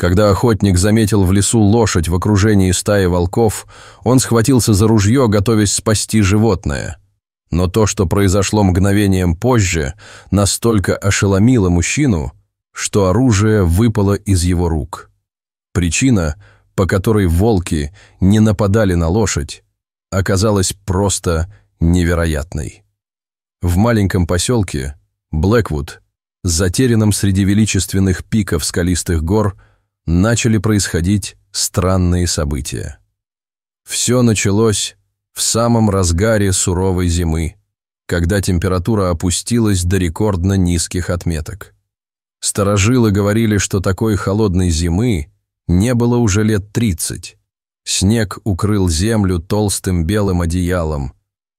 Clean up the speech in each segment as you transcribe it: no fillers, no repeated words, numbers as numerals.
Когда охотник заметил в лесу лошадь в окружении стаи волков, он схватился за ружье, готовясь спасти животное. Но то, что произошло мгновением позже, настолько ошеломило мужчину, что оружие выпало из его рук. Причина, по которой волки не нападали на лошадь, оказалась просто невероятной. В маленьком поселке Блэквуд, затерянном среди величественных пиков скалистых гор, начали происходить странные события. Все началось в самом разгаре суровой зимы, когда температура опустилась до рекордно низких отметок. Старожилы говорили, что такой холодной зимы не было уже лет 30. Снег укрыл землю толстым белым одеялом,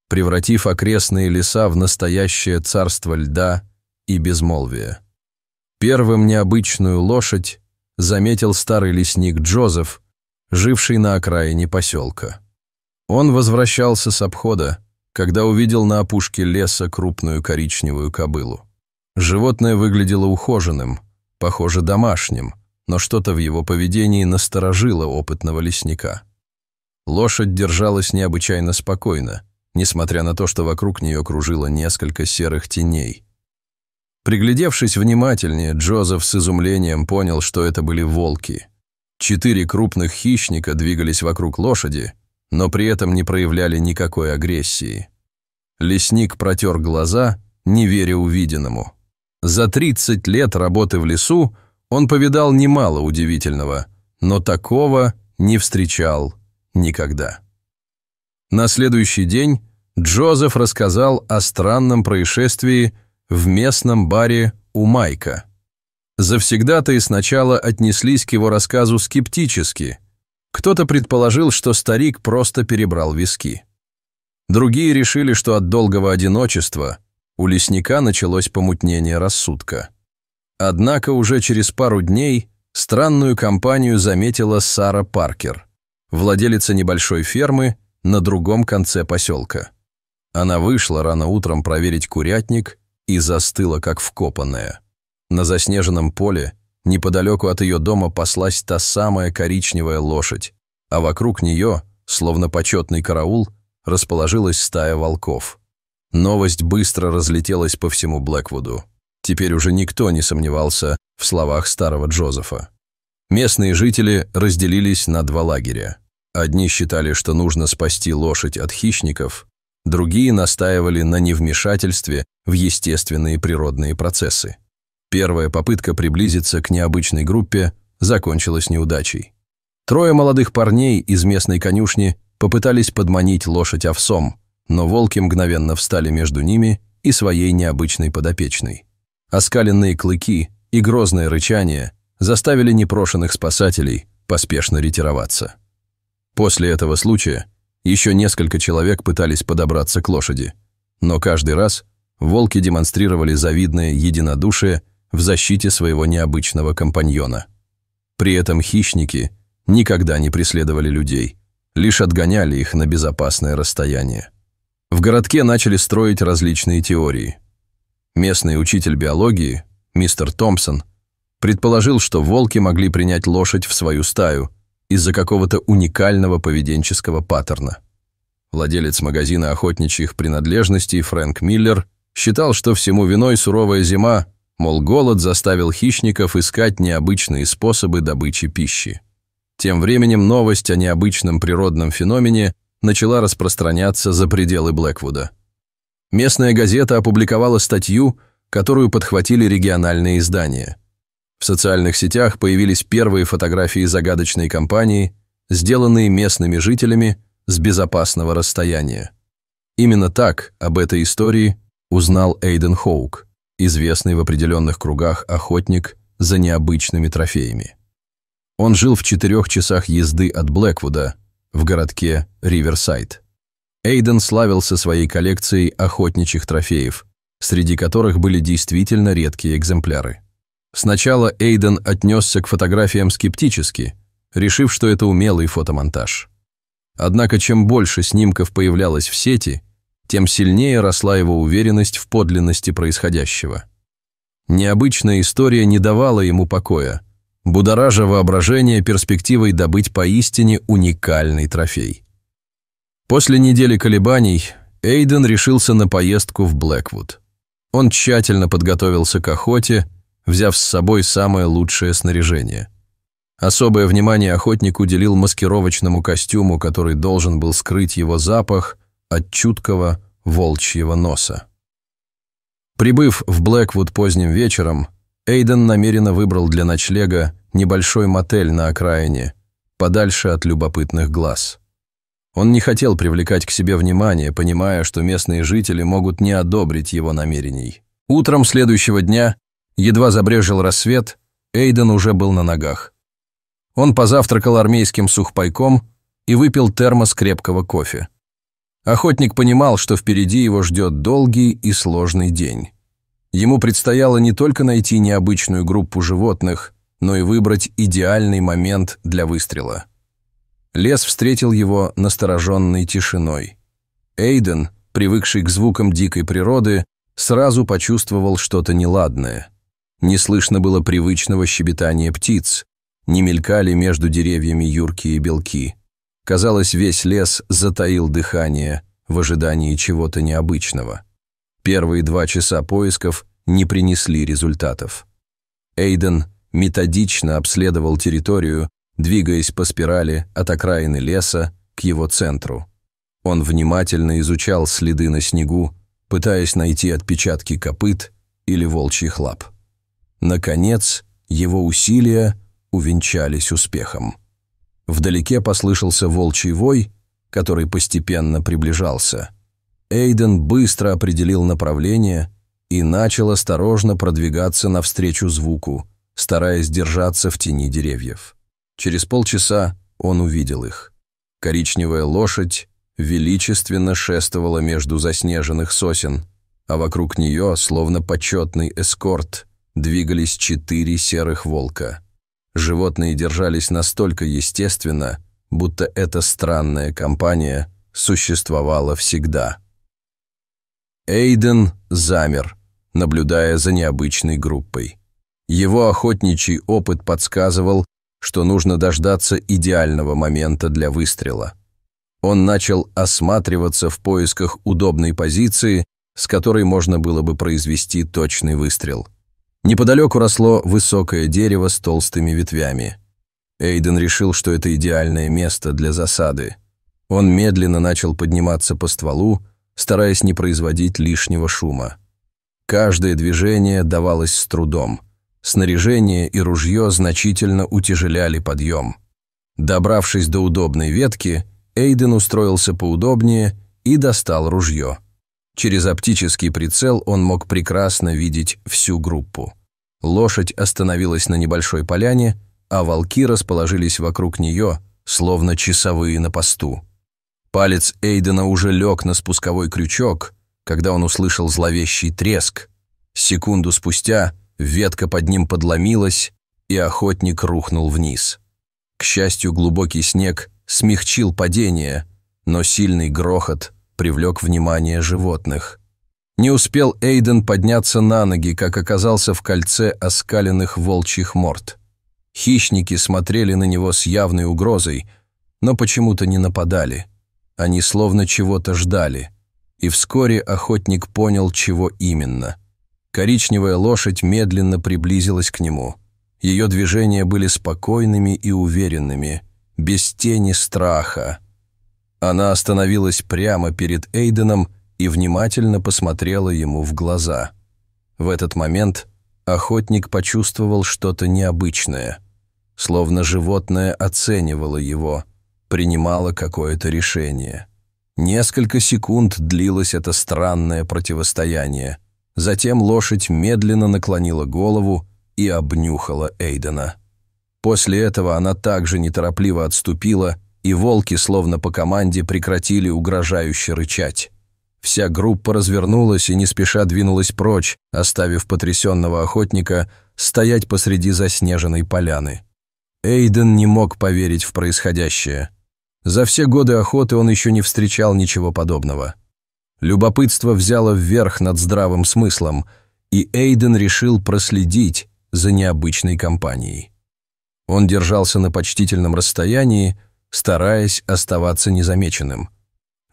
превратив окрестные леса в настоящее царство льда и безмолвия. Первым необычную лошадь заметил старый лесник Джозеф, живший на окраине поселка. Он возвращался с обхода, когда увидел на опушке леса крупную коричневую кобылу. Животное выглядело ухоженным, похоже, домашним, но что-то в его поведении насторожило опытного лесника. Лошадь держалась необычайно спокойно, несмотря на то, что вокруг нее кружило несколько серых теней. Приглядевшись внимательнее, Джозеф с изумлением понял, что это были волки. 4 крупных хищника двигались вокруг лошади, но при этом не проявляли никакой агрессии. Лесник протер глаза, не веря увиденному. За 30 лет работы в лесу он повидал немало удивительного, но такого не встречал никогда. На следующий день Джозеф рассказал о странном происшествии в местном баре у Майка. Завсегдатаи сначала отнеслись к его рассказу скептически. Кто-то предположил, что старик просто перебрал виски. Другие решили, что от долгого одиночества у лесника началось помутнение рассудка. Однако уже через пару дней странную компанию заметила Сара Паркер, владелица небольшой фермы на другом конце поселка. Она вышла рано утром проверить курятник и застыла, как вкопанная. На заснеженном поле, неподалеку от ее дома, паслась та самая коричневая лошадь, а вокруг нее, словно почетный караул, расположилась стая волков. Новость быстро разлетелась по всему Блэквуду. Теперь уже никто не сомневался в словах старого Джозефа. Местные жители разделились на 2 лагеря. Одни считали, что нужно спасти лошадь от хищников, другие настаивали на невмешательстве в естественные природные процессы. Первая попытка приблизиться к необычной группе закончилась неудачей. 3 молодых парней из местной конюшни попытались подманить лошадь овсом, но волки мгновенно встали между ними и своей необычной подопечной. Оскаленные клыки и грозное рычание заставили непрошенных спасателей поспешно ретироваться. После этого случая еще несколько человек пытались подобраться к лошади, но каждый раз волки демонстрировали завидное единодушие в защите своего необычного компаньона. При этом хищники никогда не преследовали людей, лишь отгоняли их на безопасное расстояние. В городке начали строить различные теории. Местный учитель биологии, мистер Томпсон, предположил, что волки могли принять лошадь в свою стаю из-за какого-то уникального поведенческого паттерна. Владелец магазина охотничьих принадлежностей Фрэнк Миллер считал, что всему виной суровая зима, мол, голод заставил хищников искать необычные способы добычи пищи. Тем временем новость о необычном природном феномене начала распространяться за пределы Блэквуда. Местная газета опубликовала статью, которую подхватили региональные издания. В социальных сетях появились первые фотографии загадочной компании, сделанные местными жителями с безопасного расстояния. Именно так об этой истории узнал Эйден Хоук, известный в определенных кругах охотник за необычными трофеями. Он жил в 4 часах езды от Блэквуда, в городке Риверсайд. Эйден славился своей коллекцией охотничьих трофеев, среди которых были действительно редкие экземпляры. Сначала Эйден отнесся к фотографиям скептически, решив, что это умелый фотомонтаж. Однако чем больше снимков появлялось в сети, тем сильнее росла его уверенность в подлинности происходящего. Необычная история не давала ему покоя. будоража воображение перспективой добыть поистине уникальный трофей. После недели колебаний Эйден решился на поездку в Блэквуд. Он тщательно подготовился к охоте, взяв с собой самое лучшее снаряжение. Особое внимание охотник уделил маскировочному костюму, который должен был скрыть его запах от чуткого волчьего носа. Прибыв в Блэквуд поздним вечером, Эйден намеренно выбрал для ночлега небольшой мотель на окраине, подальше от любопытных глаз. Он не хотел привлекать к себе внимание, понимая, что местные жители могут не одобрить его намерений. Утром следующего дня, едва забрезжил рассвет, Эйден уже был на ногах. Он позавтракал армейским сухпайком и выпил термос крепкого кофе. Охотник понимал, что впереди его ждет долгий и сложный день. Ему предстояло не только найти необычную группу животных, но и выбрать идеальный момент для выстрела. Лес встретил его настороженной тишиной. Эйден, привыкший к звукам дикой природы, сразу почувствовал что-то неладное. Не слышно было привычного щебетания птиц, не мелькали между деревьями юркие белки. Казалось, весь лес затаил дыхание в ожидании чего-то необычного. Первые 2 часа поисков не принесли результатов. Эйден методично обследовал территорию, двигаясь по спирали от окраины леса к его центру. Он внимательно изучал следы на снегу, пытаясь найти отпечатки копыт или волчьих лап. Наконец, его усилия увенчались успехом. Вдалеке послышался волчий вой, который постепенно приближался. Эйден быстро определил направление и начал осторожно продвигаться навстречу звуку, стараясь держаться в тени деревьев. Через полчаса он увидел их. Коричневая лошадь величественно шествовала между заснеженных сосен, а вокруг нее, словно почетный эскорт, двигались 4 серых волка. Животные держались настолько естественно, будто эта странная компания существовала всегда. Эйден замер, наблюдая за необычной группой. Его охотничий опыт подсказывал, что нужно дождаться идеального момента для выстрела. Он начал осматриваться в поисках удобной позиции, с которой можно было бы произвести точный выстрел. Неподалеку росло высокое дерево с толстыми ветвями. Эйден решил, что это идеальное место для засады. Он медленно начал подниматься по стволу, стараясь не производить лишнего шума. Каждое движение давалось с трудом. Снаряжение и ружье значительно утяжеляли подъем. Добравшись до удобной ветки, Эйден устроился поудобнее и достал ружье. Через оптический прицел он мог прекрасно видеть всю группу. Лошадь остановилась на небольшой поляне, а волки расположились вокруг нее, словно часовые на посту. Палец Эйдена уже лег на спусковой крючок, когда он услышал зловещий треск. Секунду спустя ветка под ним подломилась, и охотник рухнул вниз. К счастью, глубокий снег смягчил падение, но сильный грохот привлек внимание животных. Не успел Эйден подняться на ноги, как оказался в кольце оскаленных волчьих морд. Хищники смотрели на него с явной угрозой, но почему-то не нападали. Они словно чего-то ждали, и вскоре охотник понял, чего именно. Коричневая лошадь медленно приблизилась к нему. Ее движения были спокойными и уверенными, без тени страха. Она остановилась прямо перед Эйденом и внимательно посмотрела ему в глаза. В этот момент охотник почувствовал что-то необычное, словно животное оценивало его, принимало какое-то решение. Несколько секунд длилось это странное противостояние. Затем лошадь медленно наклонила голову и обнюхала Эйдена. После этого она также неторопливо отступила, и волки, словно по команде, прекратили угрожающе рычать. Вся группа развернулась и не спеша двинулась прочь, оставив потрясенного охотника стоять посреди заснеженной поляны. Эйден не мог поверить в происходящее. За все годы охоты он еще не встречал ничего подобного. Любопытство взяло вверх над здравым смыслом, и Эйден решил проследить за необычной компанией. Он держался на почтительном расстоянии, стараясь оставаться незамеченным.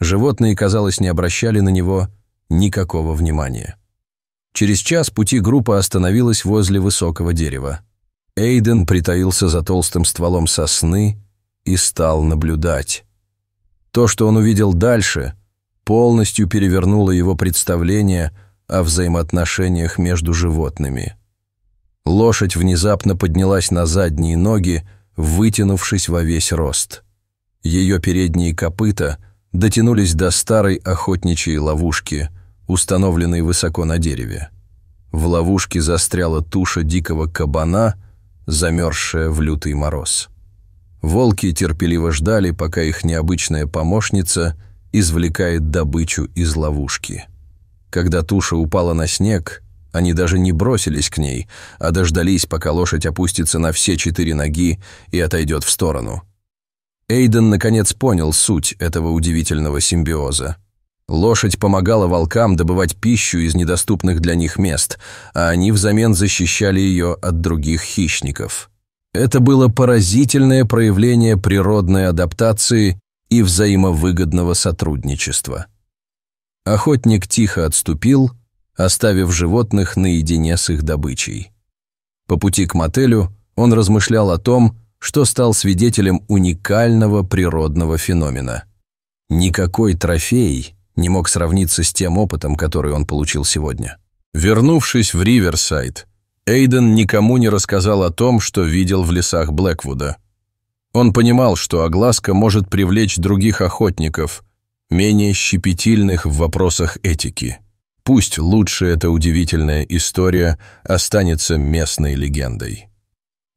Животные, казалось, не обращали на него никакого внимания. Через час пути группа остановилась возле высокого дерева. Эйден притаился за толстым стволом сосны и стал наблюдать. То, что он увидел дальше, полностью перевернуло его представление о взаимоотношениях между животными. Лошадь внезапно поднялась на задние ноги, вытянувшись во весь рост. Ее передние копыта дотянулись до старой охотничьей ловушки, установленной высоко на дереве. В ловушке застряла туша дикого кабана, замерзшая в лютый мороз. Волки терпеливо ждали, пока их необычная помощница извлекает добычу из ловушки. Когда туша упала на снег, они даже не бросились к ней, а дождались, пока лошадь опустится на все 4 ноги и отойдет в сторону. Эйден наконец понял суть этого удивительного симбиоза. Лошадь помогала волкам добывать пищу из недоступных для них мест, а они взамен защищали ее от других хищников. Это было поразительное проявление природной адаптации и взаимовыгодного сотрудничества. Охотник тихо отступил, оставив животных наедине с их добычей. По пути к мотелю он размышлял о том, что стал свидетелем уникального природного феномена. Никакой трофей не мог сравниться с тем опытом, который он получил сегодня. Вернувшись в Риверсайд, Эйден никому не рассказал о том, что видел в лесах Блэквуда. Он понимал, что огласка может привлечь других охотников, менее щепетильных в вопросах этики. Пусть лучше эта удивительная история останется местной легендой.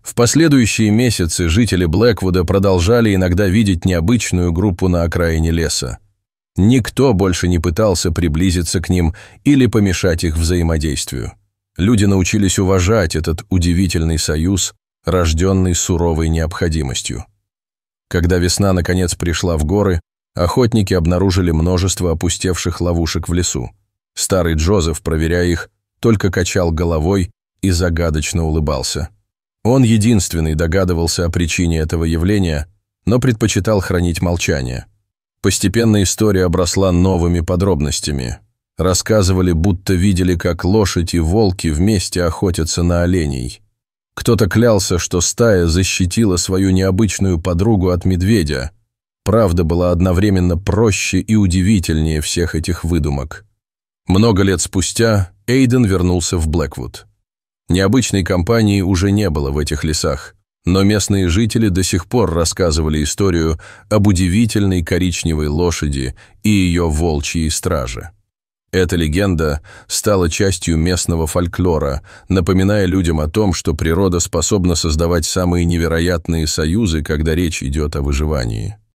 В последующие месяцы жители Блэквуда продолжали иногда видеть необычную группу на окраине леса. Никто больше не пытался приблизиться к ним или помешать их взаимодействию. Люди научились уважать этот удивительный союз, рожденный суровой необходимостью. Когда весна наконец пришла в горы, охотники обнаружили множество опустевших ловушек в лесу. Старый Джозеф, проверяя их, только качал головой и загадочно улыбался. Он единственный догадывался о причине этого явления, но предпочитал хранить молчание. Постепенно история обросла новыми подробностями. Рассказывали, будто видели, как лошадь и волки вместе охотятся на оленей. Кто-то клялся, что стая защитила свою необычную подругу от медведя. Правда была одновременно проще и удивительнее всех этих выдумок. Много лет спустя Эйден вернулся в Блэквуд. Необычной компании уже не было в этих лесах, но местные жители до сих пор рассказывали историю об удивительной коричневой лошади и ее волчьей страже. Эта легенда стала частью местного фольклора, напоминая людям о том, что природа способна создавать самые невероятные союзы, когда речь идет о выживании.